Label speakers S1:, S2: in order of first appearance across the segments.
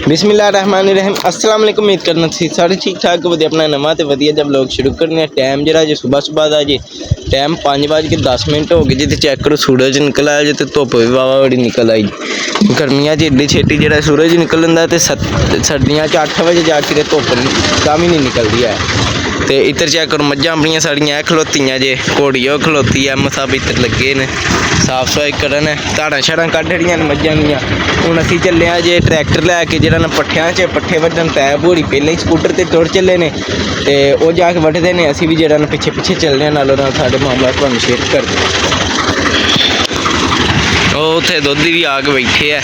S1: बिस्मिल्लाहिर्रहमानिर्रहीम अस्सलाम वालेकुम। उम्मीद करना सारे ठीक ठाक वधिया अपना नवा तो वधिया जब लोग शुरू करने टाइम जरा जो सुबह सुबह का जी टाइम 5:10 हो गए जी। तो चेक करो सूरज निकल आया जी। तो धुप्प भी वावा बड़ी निकल आई। गर्मियां च एड्डी छेती जो सूरज निकल आता तो सर्दियों 8 बजे जाके धुप्प कम ही नहीं निकलती है। तो इधर चेक करो मझां अपनियां साड़ियां खलोतियां जे घोड़ी वो खलोती है सब इधर लगे ने साफ सफाई करन धाड़ा शाड़ा कढ़ छड़ियां मझां दियां। हुण असीं चले जे ट्रैक्टर लैके जिहड़ा ना पट्ठियां च पट्ठे वड्ढन तै बोरी पहले ही स्कूटर ते तुर चले ने ते ओह जाके वड्ढदे ने। असीं भी जिहड़ा ना पिछे पिछे चलने नालों नाल साडे मामला तुहानूं शेयर करदे। ओह उत्थे दुद्ध भी आ के बैठे है।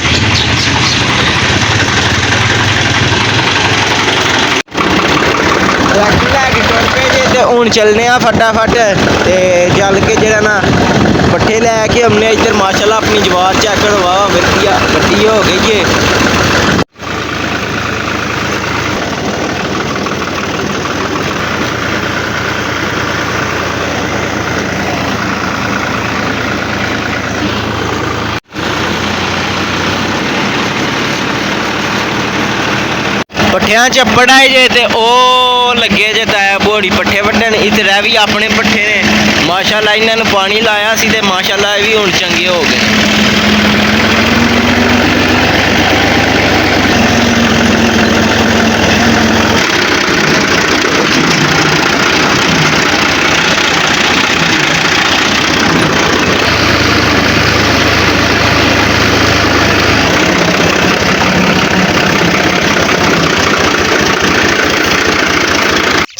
S1: ट्रैक्टर लैके तुर पे जे ते हुण चलने आ फटाफट ते चल के जिहड़ा ना पट्ठे लैके हमने इधर माशाल्लाह अपनी जवार चेक करो वाह वधिया वड्डी हो गई है। पट्ठियां चप्पड़ आए जे ते ओह लगे जे ताया बोड़ी पट्ठे वड्ढन। इधर भी अपने पट्ठे ने माशाल्लाह इन्होंने पानी लाया सी ते माशाल्लाह भी हुण चंगे हो गए।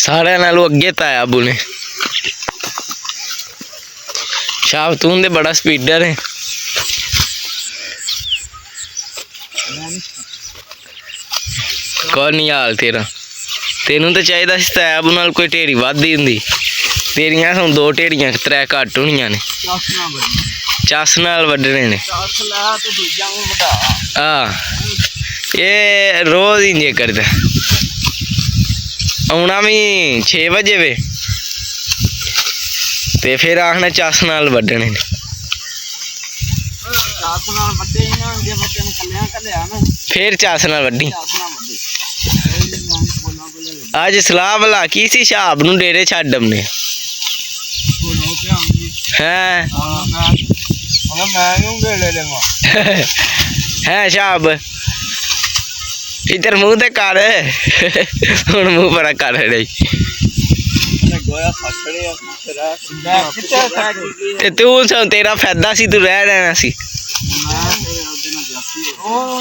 S1: सारे नालों अगे ताया अबू ने शाह तू ते बड़ा स्पीडर है। कौन नहीं हाल तेरा तेनू तो चाहिए ताया अबू नाल कोई ढेरी वादी हुंदी। तेरियां हुण 2 ढेरियां 3 घट होनियां ने चस नाल वड्डने ने। हाँ ये रोज इंजे करदा। आना भी 6 बजे वे ते फिर आखना चस नाल वड्डने ने। फिर चस नाल वड्डी। अज सलाह भला की सी शाब नूं डेरे छड्ड आउने है शाब इधर मुँह ते कर हुण मुँह बड़ा कर रही। तू तेरा फायदा सी तू रह रहना सी।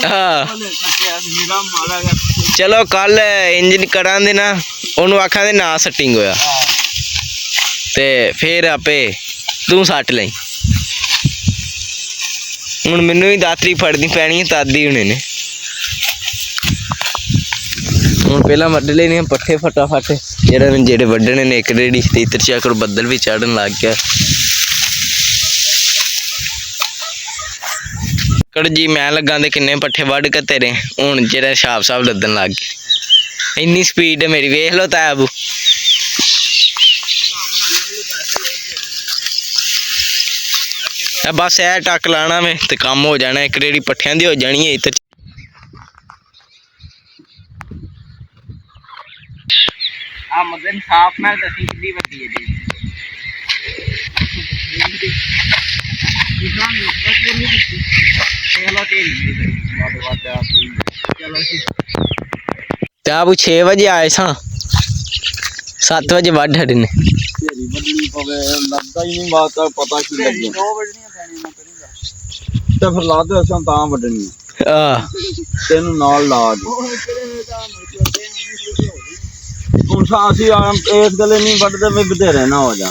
S1: हाँ चलो कल इंज करा दे ना ओनू आखा दे ना सटिंग होया ते फिर आपे तू सट लई। हुण मैनू ही दातरी फड़नी पैनी तादी होने ने। हूँ पहला वड्ढ लेने पट्ठे फटाफट जेड़े वड्ढने ने एक रेड़ी। इधर चेक करो बदल भी चढ़न लग गया। कड़ जी मैं लगा दे किन्ने पट्ठे वड्ढ के तेरे हूँ जेड़ा शाब साहब लदन लग गए। इन्नी स्पीड है मेरी वेख लो ताया अबू। बस ऐ टक लाना में तो काम हो जाना। एक रेड़ी पट्ठियां दी हो जानी है। इधर मतलब साफ नाल दसी कितनी वड्डी है चलो 6 बजे आए सा 7 बजे वड्ढ हटे ने। फिर ला दे वड्ढनी तेन नाल ला इस गले नहीं वड्डते मैं बथेरे ना हो जा।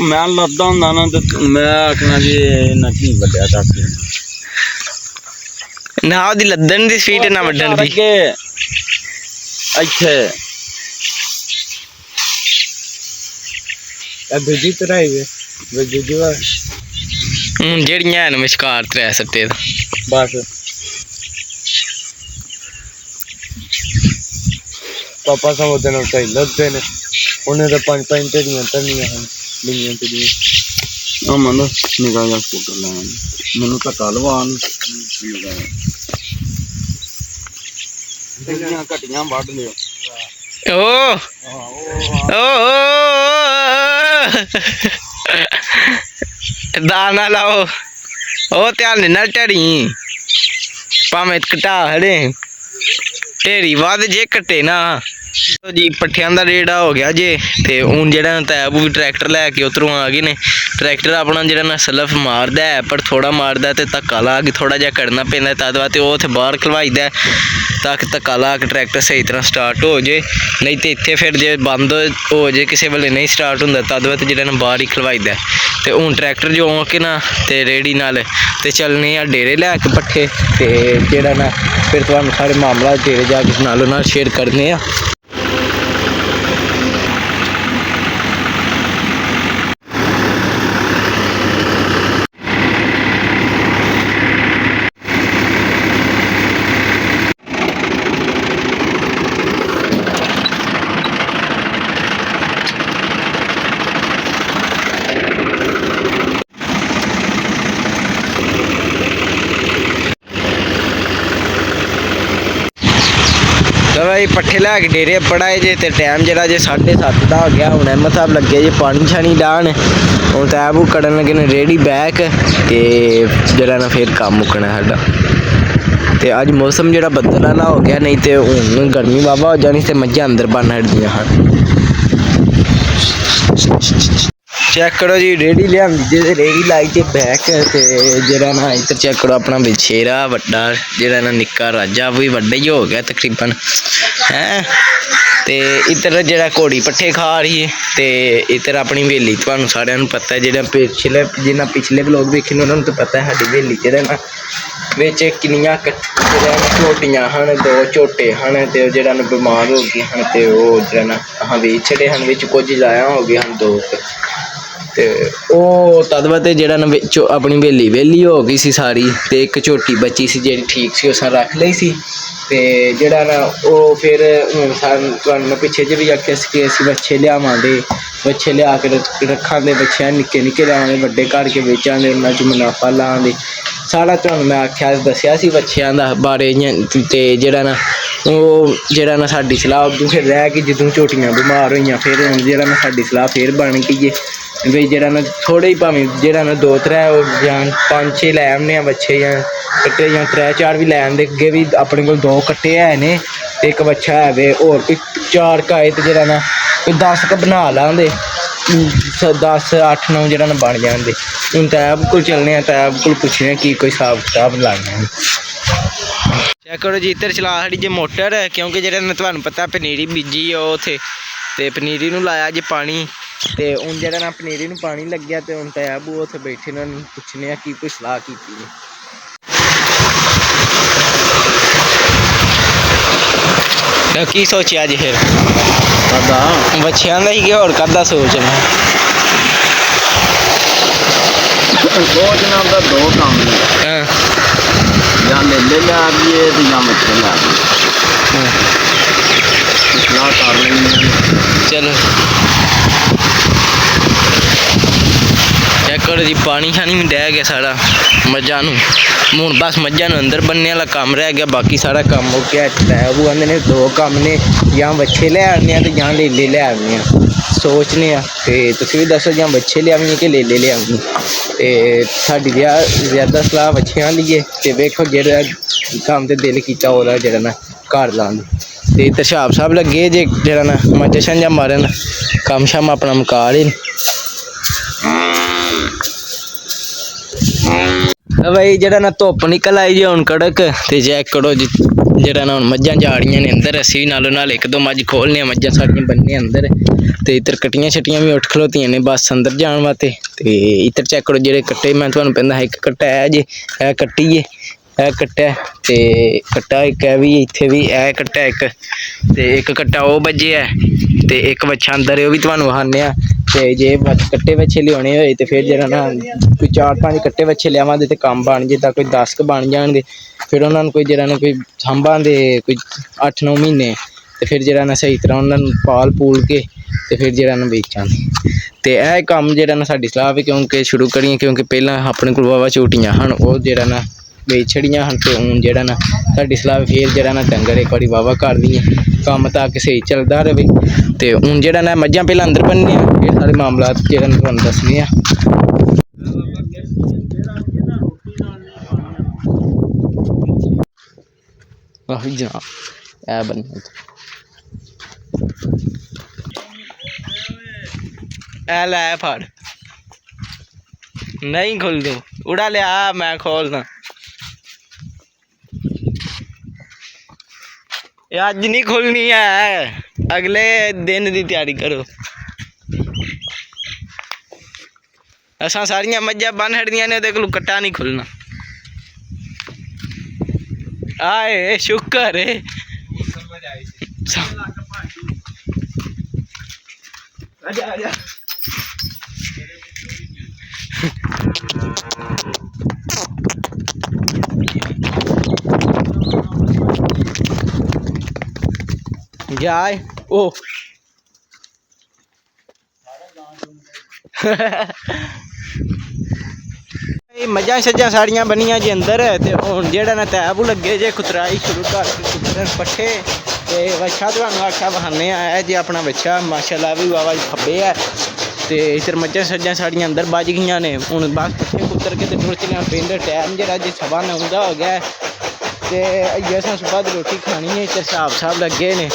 S1: मैं लद्दा हुंदा ना तो मैं आखना जी इन्ना की वड्डिया तक ना ओदी लद्दन दी स्पीड ना वड्डन दी इत्थे दूजी तरह ही वे दूजी बार जेड़ियां हैन विचकार 3 सट्टे बस पापा सब दिन सही लगते ने उन्हें तो 5-5 ढेरियां तनियां हैं लिंगियां ढेरियां। मन निकाल स्कूटर लाने मैनू धक्का लवान
S2: ਘਟੀਆਂ ਵੱਢ ਲਿਓ।
S1: ਓ ਓ ਦਾਣਾ ਲਾਓ, ਉਹ ਧਿਆਨ ਨਾਲ ਢੜੀ ਭਾਵੇਂ ਘਟਾ ਹੜੇ ਢੇਰੀ ਵੱਧ ਜੇ ਘਟੇ ਨਾ। ਜੀ ਪੱਠਿਆਂ ਦਾ ਰੇੜਾ ਹੋ ਗਿਆ ਜੇ। ਤੇ ਹੁਣ ਜਿਹੜਾ ਤੈਬ ਵੀ ਟਰੈਕਟਰ ਲੈ ਕੇ ਉਧਰੋਂ ਆ ਗਏ ਨੇ। ਟਰੈਕਟਰ ਆਪਣਾ ਜਿਹੜਾ ਨਾ ਸਲਫ ਮਾਰਦਾ ਹੈ, ਪਰ ਥੋੜਾ ਮਾਰਦਾ ਤੇ ਧੱਕਾ ਲਾ ਕੇ ਥੋੜਾ ਜਿਹਾ ਕੱਢਣਾ ਪੈਂਦਾ ਤਦ ਵਾ, ਤੇ ਉਹ ਉੱਥੇ ਬਾਹਰ ਖਲਵਾਈਦਾ ਤਾਂ ਕਿ ਧੱਕਾ ਲਾ ਕੇ ਟਰੈਕਟਰ ਸਹੀ ਤਰ੍ਹਾਂ ਸਟਾਰਟ ਹੋ ਜੇ। ਨਹੀਂ ਤੇ ਇੱਥੇ ਫਿਰ ਜੇ ਬੰਦ ਹੋ ਜੇ ਕਿਸੇ ਵੇਲੇ ਨਹੀਂ ਸਟਾਰਟ ਹੁੰਦਾ ਤਦ ਵਾ ਤੇ ਜਿਹੜਾ ਨਾ ਬਾਹਰ ਹੀ ਖਲਵਾਈਦਾ। ਤੇ ਹੁਣ ਟਰੈਕਟਰ ਜੋ ਆ ਕੇ ਨਾ ਤੇ ਰੇੜੀ ਨਾਲ ਤੇ ਚੱਲਣੇ ਆ ਡੇਰੇ ਲੈ ਕੇ ਪੱਠੇ। ਤੇ ਜਿਹੜਾ ਨਾ ਫਿਰ ਤੁਹਾਨੂੰ ਸਾਰੇ ਮਾਮਲਾ ਡੇਰੇ ਜਾ ਕੇ ਨਾਲੋਂ ਨਾਲ ਸ਼ੇਅਰ ਕਰਨੇ ਆ। भाई पट्ठे लै के डेरे पढ़ाए जे ते टाइम जरा जे 7:30 का हो गया। हुण अहमद साहब लगे जे पानी छानी डाहन। हुण तैब कड़न लगे ने रेडी बैक ते जरा ना फिर काम मुकना साडा। ते अज मौसम जरा बदल वाला हो गया, नहीं तो हुण गर्मी वावा हो जानी ते मझां अंदर बन हटदियां हन। चेक करो जी रेड़ी लिया रेड़ी लाई ते बैक ते जरा ना इधर चेक करो अपना बछेरा वड्डा जरा ना निक्का राजा भी वड्डा ही हो गया तकरीबन है। ते इधर जरा घोड़ी पट्ठे खा रही है। ते इधर अपनी हवेली तुहानू सारिਆਂ ਨੂੰ पता है, ਜਿਹੜਾ पिछले जिन्ना पिछले ब्लॉग देखे उन्होंने तो पता है साडी हवेली ਜਿਹੜਾ ना ਵਿੱਚ ਕਿੰਨੀਆਂ ਝੋਟੀਆਂ ਹਨ, 2 ਝੋਟੇ ਹਨ ਤੇ ਜਿਹੜਾ ਨਾ ਬਿਮਾਰ ਹੋ ਗਏ ਹਨ ਤੇ ਉਹ ਜਿਹੜਾ ਨਾ ਹਾਂ ਵੇਚ ਛੜੇ ਹਨ। ਵਿੱਚ ਕੁਝ ਲਾਇਆ ਹੋ ਗਏ ਹਨ 2 ਤੇ ਉਹ ਤਦ ਵਾ ਤੇ ਜਿਹੜਾ ਨਾ ਵਿੱਚ ਆਪਣੀ ਹਵੇਲੀ ਹੋ ਗਈ ਸੀ ਸਾਰੀ। ਤੇ ਇੱਕ ਝੋਟੀ ਬੱਚੀ ਸੀ ਜਿਹੜੀ ਠੀਕ ਸੀ, ਉਸ ਰੱਖ ਲਈ ਸੀ। ਤੇ ਜਿਹੜਾ ਨਾ ਉਹ ਫਿਰ ਹੁਣ ਤੁਹਾਨੂੰ ਮੈਂ ਪਿੱਛੇ ਜੇ ਵੀ ਆਖਿਆ ਸੀ ਕਿ ਅਸੀਂ ਬੱਚੇ ਲਿਆਵਾਂਗੇ, ਬੱਚੇ ਲਿਆ ਕੇ ਰੱਖਾਂਗੇ, ਬੱਚਿਆਂ ਨਿੱਕੇ ਨਿੱਕੇ ਲਿਆਵਾਂਗੇ, ਵੱਡੇ ਕਰਕੇ ਵੇਚਾਂਗੇ, ਉਹਨਾਂ 'ਚ ਮੁਨਾਫਾ ਲਾਵਾਂਗੇ। ਸਾਰਾ ਤੁਹਾਨੂੰ ਮੈਂ ਆਖਿਆ ਦੱਸਿਆ ਸੀ ਬੱਚਿਆਂ ਦਾ ਬਾਰੇ। ਤੇ ਜਿਹੜਾ ਨਾ ਉਹ ਜਿਹੜਾ ਨਾ ਸਾਡੀ ਸਲਾਹ ਉਦੋਂ ਫਿਰ ਰਹਿ ਗਈ ਜਦੋਂ ਝੋਟੀਆਂ ਬਿਮਾਰ ਹੋਈਆਂ। ਫਿਰ ਹੁਣ ਜਿਹੜਾ ਨਾ ਸਾਡੀ ਸਲਾਹ ਫਿਰ ਬਣ ਗਈ ਵੀ ਜਿਹੜਾ ਨਾ ਥੋੜ੍ਹੇ ਹੀ ਭਾਵੇਂ ਜਿਹੜਾ ਨਾ 2-3 ਜਾਂ 5-6 ਲੈ ਆਉਂਦੇ ਆ ਬੱਚੇ ਜਾਂ ਕੱਟੇ ਜਾਂ 3-4 ਵੀ ਲੈ ਆਉਂਦੇ। ਅੱਗੇ ਵੀ ਆਪਣੇ ਕੋਲ 2 ਕੱਟੇ ਹੈ ਨੇ ਤੇ ਇੱਕ ਬੱਚਾ ਹੈ ਵੇ, ਹੋਰ ਕੋਈ 4 ਕਾਏ ਤੇ ਜਿਹੜਾ ਨਾ ਕੋਈ 10 ਕ ਬਣਾ ਲਾਂਦੇ, 10 8-9 ਜਿਹੜਾ ਨਾ ਬਣ ਜਾਂਦੇ। ਹੁਣ ਤੈਬ ਕੋਲ ਚੱਲਣੇ ਆ, ਤੈਬ ਕੋਲ ਪੁੱਛਣੇ ਕੀ ਕੋਈ ਹਿਸਾਬ ਕਿਤਾਬ ਲਾਉਣਾ। ਚੈੱਕ ਕਰੋ ਜੀ ਇੱਧਰ ਚਲਾ ਸਾਡੀ ਜੇ ਮੋਟਰ, ਕਿਉਂਕਿ ਜਿਹੜਾ ਨਾ ਤੁਹਾਨੂੰ ਪਤਾ ਪਨੀਰੀ ਬੀਜੀ ਆ ਉੱਥੇ ਤੇ ਪਨੀਰੀ ਨੂੰ ਲਾਇਆ ਜੇ ਪਾਣੀ। ਤੇ ਹੁਣ ਜਿਹੜਾ ਨਾ ਪਨੀਰੀ ਨੂੰ ਪਾਣੀ ਲੱਗਿਆ ਤੇ ਹੁਣ ਤੈਬ ਉੱਥੇ ਬੈਠੇ ਉਹਨਾਂ ਨੂੰ ਪੁੱਛਣੇ ਆ ਕੀ ਕੋਈ ਸਲਾਹ ਕੀਤੀ ਹੈ। ਕੀ ਸੋਚਿਆ ਜੀ ਫਿਰ ਬੱਚਿਆਂ ਦਾ ਹੀ ਕਿ ਹੋਰ ਕਰਦਾ ਸੋਚਣਾ?
S2: ਸੋਚਣਾ ਤਾਂ 2 ਕੰਮ ਨੇ, ਜਾਂ ਮੇਲੇ ਲਿਆ ਆਈਏ ਤੇ ਜਾਂ ਮੱਛਰ ਲਿਆ ਆਈਏ। ਸਲਾਹ ਕਰ ਲੈਂਦੇ
S1: ਚਲੋ ਚੈੱਕ ਕਰੋ ਜੀ ਪਾਣੀ ਛਾਣੀ ਵੀ ਡਹਿ ਗਿਆ ਸਾਰਾ ਮੱਝਾਂ ਨੂੰ। ਹੁਣ ਬਸ ਮੱਝਾਂ ਨੂੰ ਅੰਦਰ ਬੰਨ੍ਹਣ ਵਾਲਾ ਕੰਮ ਰਹਿ ਗਿਆ, ਬਾਕੀ ਸਾਰਾ ਕੰਮ ਹੋ ਗਿਆ। ਉਹ ਕਹਿੰਦੇ ਨੇ 2 ਕੰਮ ਨੇ, ਜਾਂ ਬੱਚੇ ਲੈ ਆਉਂਦੇ ਆ ਤੇ ਜਾਂ ਲੇਲੇ ਲੈ ਆਉਂਦੇ ਆ। ਸੋਚਨੇ ਆ ਤੇ ਤੁਸੀਂ ਵੀ ਦੱਸੋ ਜਾਂ ਬੱਚੇ ਲਿਆਵੀਏ ਕਿ ਲੇਲੇ ਲਿਆਵੀਏ। ਤੇ ਸਾਡੀ ਜ਼ਿਆਦਾ ਸਲਾਹ ਬੱਚਿਆਂ ਲਈ ਹੈ। ਤੇ ਵੇਖੋ ਜਿਹੜਾ ਕੰਮ ਤੇ ਦਿਲ ਕੀਤਾ ਉਹਦਾ ਜਿਹੜਾ ਨਾ ਘਰ ਲਾਉਣ। ਤੇ ਤਸ਼ਾਬ ਸਾਹਿਬ ਲੱਗੇ ਜੇ ਜਿਹੜਾ ਨਾ ਮੱਝਾਂ ਛਾਂਝਾਂ ਮਾਰਨ, ਕੰਮ ਸ਼ਾਮ ਆਪਣਾ ਮੁਕਾ ਰਹੇ। भाई ਜਿਹੜਾ ਨਾ ਧੁੱਪ ਨਿਕਲ ਆਈ ਜੀ ਹੁਣ ਕੜਕ। ਤੇ ਚੈੱਕ ਕਰੋ ਜੀ ਜਿਹੜਾ ਨਾ ਹੁਣ ਮੱਝਾਂ ਜਾ ਰਹੀਆਂ ਨੇ ਅੰਦਰ। ਅਸੀਂ ਵੀ ਨਾਲੋਂ ਨਾਲ 1-2 ਮੱਝ ਖੋਲ੍ਹਨੇ ਆ, ਮੱਝਾਂ ਸਾਡੀਆਂ ਬੰਨੇ ਅੰਦਰ। ਤੇ ਇੱਧਰ ਕੱਟੀਆਂ ਛੱਟੀਆਂ ਵੀ ਉੱਠ ਖਲੋਤੀਆਂ ਨੇ ਬਸ ਅੰਦਰ ਜਾਣ ਵਾਸਤੇ। ਤੇ ਇੱਧਰ ਚੈੱਕ ਕਰੋ ਜਿਹੜੇ ਕੱਟੇ ਮੈਂ ਤੁਹਾਨੂੰ ਕਹਿੰਦਾ ਇੱਕ ਕੱਟਾ ਹੈ ਜੇ, ਇਹ ਕੱਟੀ ਹੈ, ਇਹ ਕੱਟਾ ਤੇ ਕੱਟਾ ਇੱਕ ਹੈ ਵੀ ਇੱਥੇ ਵੀ ਇਹ ਕੱਟਾ ਇੱਕ, ਤੇ ਇੱਕ ਕੱਟਾ ਉਹ ਵੱਜਿਆ ਤੇ ਇੱਕ ਵੱਛਾ ਅੰਦਰ ਉਹ ਵੀ ਤੁਹਾਨੂੰ ਵਿਖਾਉਂਦੇ ਆ। ਤੇ ਜੇ ਕੱਟੇ ਵੱਛੇ ਲਿਆਉਣੇ ਹੋਏ ਤੇ ਫਿਰ ਜਿਹੜਾ ਨਾ ਕੋਈ 4-5 ਕੱਟੇ ਵੱਛੇ ਲਿਆਵਾਂਗੇ ਤੇ ਕੰਮ ਬਣ ਜੇ, ਤਾਂ ਕੋਈ 10 ਕ ਬਣ ਜਾਣਗੇ। ਫਿਰ ਉਹਨਾਂ ਨੂੰ ਕੋਈ ਜਿਹੜਾ ਨਾ ਕੋਈ ਸਾਂਭਾਂਗੇ ਕੋਈ 8-9 ਮਹੀਨੇ। ਤੇ ਫਿਰ ਜਿਹੜਾ ਨਾ ਸਹੀ ਤਰ੍ਹਾਂ ਉਹਨਾਂ ਨੂੰ ਪਾਲ ਪੂਲ ਕੇ ਤੇ ਫਿਰ ਜਿਹੜਾ ਨਾ ਵੇਚਾਂਗੇ। ਤੇ ਇਹ ਕੰਮ ਜਿਹੜਾ ਨਾ ਸਾਡੀ ਸਲਾਹ ਵੀ ਕਿਉਂਕਿ ਸ਼ੁਰੂ ਕਰੀਏ, ਕਿਉਂਕਿ ਪਹਿਲਾਂ ਆਪਣੇ ਕੋਲ ਵਾਵਾ ਝੋਟੀਆਂ ਹਨ, ਉਹ ਜਿਹੜਾ ਨਾ ਵੇਚ ਛੜੀਆਂ ਹਨ। ਤੇ ਹੁਣ ਜਿਹੜਾ ਨਾ ਸਾਡੀ ਸਲਾਹ ਫੇਰ ਜਿਹੜਾ ਨਾ ਡੰਗਰ ਇੱਕ ਵਾਰੀ ਵਾਵਾ ਕਰ ਦਈਏ ਕੰਮ ਤਾਂ ਕਿ ਸਹੀ ਚੱਲਦਾ ਰਹੇ। ਤੇ ਹੁਣ ਜਿਹੜਾ ਨਾ ਮੱਝਾਂ ਪਹਿਲਾਂ ਅੰਦਰ ਬੰਨ੍ਹਨੀਆਂ ਇਹ ਸਾਰੇ ਮਾਮਲਾਤ ਜਿਹੜਾ ਨਾ ਤੁਹਾਨੂੰ ਦੱਸਣੇ ਆ। ਆਹੀ ਜਨਾਬ ਇਹ ਬੰਨੇ ਇਹ ਲੈ ਫੜ ਨਹੀਂ ਖੋਲ ਦੂੰ ਉੜਾ ਲਿਆ ਮੈਂ ਖੋਲਦਾ ਇਹ ਅੱਜ ਨਹੀਂ ਖੋਲਣੀ ਹੈ ਅਗਲੇ ਦਿਨ ਦੀ ਤਿਆਰੀ ਕਰੋ। ਅਸਾਂ ਸਾਰੀਆਂ ਮੱਝਾਂ ਬੰਨ ਹੜਦੀਆਂ ਨੇ ਉਹਦੇ ਕੋਲ ਕੱਟਾ ਨਹੀਂ ਖੁੱਲਣਾ। ਆਏ ਸ਼ੁਕਰ ਹੈ ਆਜਾ ਆਜਾ ਜਾਏ ਉਹ ਮੱਝਾਂ ਛੱਜਾਂ ਸਾੜੀਆਂ ਬਣੀਆਂ ਜੀ ਅੰਦਰ ਤੇ ਹੁਣ ਜਿਹੜਾ ਨਾ ਤੈਬੂ ਲੱਗੇ ਜੇ ਕੁਤਰਾਈ ਸ਼ੁਰੂ ਕਰਕੇ ਕੁਤਰਨ ਪੱਠੇ ਤੇ ਵੱਛਾ ਤੁਹਾਨੂੰ ਆਖਿਆ ਬਹਾਨੇ ਆਇਆ ਜੀ ਆਪਣਾ ਬੱਚਾ ਮਾਸ਼ਾਅੱਲਾ ਵੀ ਵਾਵਾ ਖੱਬੇ ਹੈ ਤੇ ਇੱਧਰ ਮੱਝਾਂ ਛੱਜਾਂ ਸਾੜੀਆਂ ਅੰਦਰ ਵੱਜ ਗਈਆਂ ਨੇ। ਹੁਣ ਬਸ ਪੱਠੇ ਕੁਤਰ ਕੇ ਤੇ ਟੁਰ ਚਲਿਆ ਪਿੰਡ ਟਾਈਮ ਜਿਹੜਾ ਜੀ 9:15 ਦਾ ਹੋ ਗਿਆ ਤੇ ਅਜੇ ਅਸਾਂ ਸੁਬਾਹ ਦੀ ਰੋਟੀ ਖਾਣੀ ਹੈ ਤੇ ਹਿਸਾਬ ਲੱਗੇ ਨੇ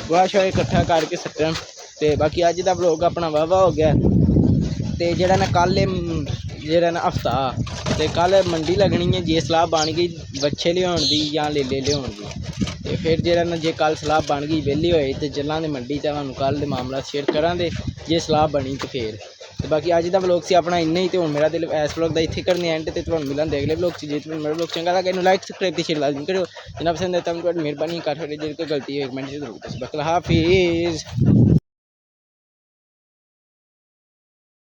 S1: ਗੋਹਾ ਸ਼ੋਆ ਇਕੱਠਾ ਕਰਕੇ ਸੱਟਣ। ਤੇ ਬਾਕੀ ਅੱਜ ਦਾ ਵਲੋਗ ਆਪਣਾ ਵਾਵਾ ਹੋ ਗਿਆ ਤੇ ਜਿਹੜਾ ਨਾ ਕੱਲ੍ਹ ਜਿਹੜਾ ਨਾ ਹਫਤਾ ਤੇ ਕੱਲ੍ਹ ਮੰਡੀ ਲੱਗਣੀ ਹੈ ਜੇ ਸਲਾਹ ਬਣ ਗਈ ਵੱਛੇ ਲਿਆਉਣ ਦੀ ਜਾਂ ਲੇਲੇ ਲਿਆਉਣ ਦੀ ਤੇ ਫਿਰ ਜਿਹੜਾ ਨਾ ਜੇ ਕੱਲ੍ਹ ਸਲਾਹ ਬਣ ਗਈ ਵਿਹਲੀ ਹੋਏ ਤੇ ਚੱਲਾਂਗੇ ਮੰਡੀ ਤੇ ਤੁਹਾਨੂੰ ਕੱਲ੍ਹ ਦੇ ਮਾਮਲਾ ਸ਼ੇਅਰ ਕਰਾਂਗੇ ਜੇ ਸਲਾਹ ਬਣੀ ਤੇ ਫਿਰ। ਤੇ ਬਾਕੀ ਅੱਜ ਦਾ ਵਲੋਗ ਸੀ ਆਪਣਾ ਇੰਨਾ ਹੀ ਤੇ ਹੁਣ ਮੇਰਾ ਦਿਲ ਇਸ ਵਲੋਗ ਦਾ ਇੱਥੇ ਕਰਨੀ ਐਂਡ ਤੇ ਤੁਹਾਨੂੰ ਮਿਲਾਂਗੇ ਅਗਲੇ ਵਲੋਗ 'ਚ। ਜੇ ਤੁਹਾਨੂੰ ਮੇਰਾ ਵਲੋਗ ਚੰਗਾ ਲੱਗਾ ਇਹਨੂੰ ਲਾਈਕ ਸਬਸਕ੍ਰਾਈਬ ਤੇ ਸ਼ੇਅਰ ਲਾਜ਼ਮੀ ਕਰਿਓ। ਜਿੰਨਾ ਪਸੰਦ ਹੈ ਤਾਂ ਤੁਹਾਡੀ ਮਿਹਰਬਾਨੀ ਕਰ ਸਕਦੇ ਜੇ ਕੋਈ ਗਲਤੀ ਹੋਈ ਕਮੈਂਟ ਜ਼ਰੂਰ ਦੱਸੋ। ਬਕਲਾ ਹਾਫਿਜ਼।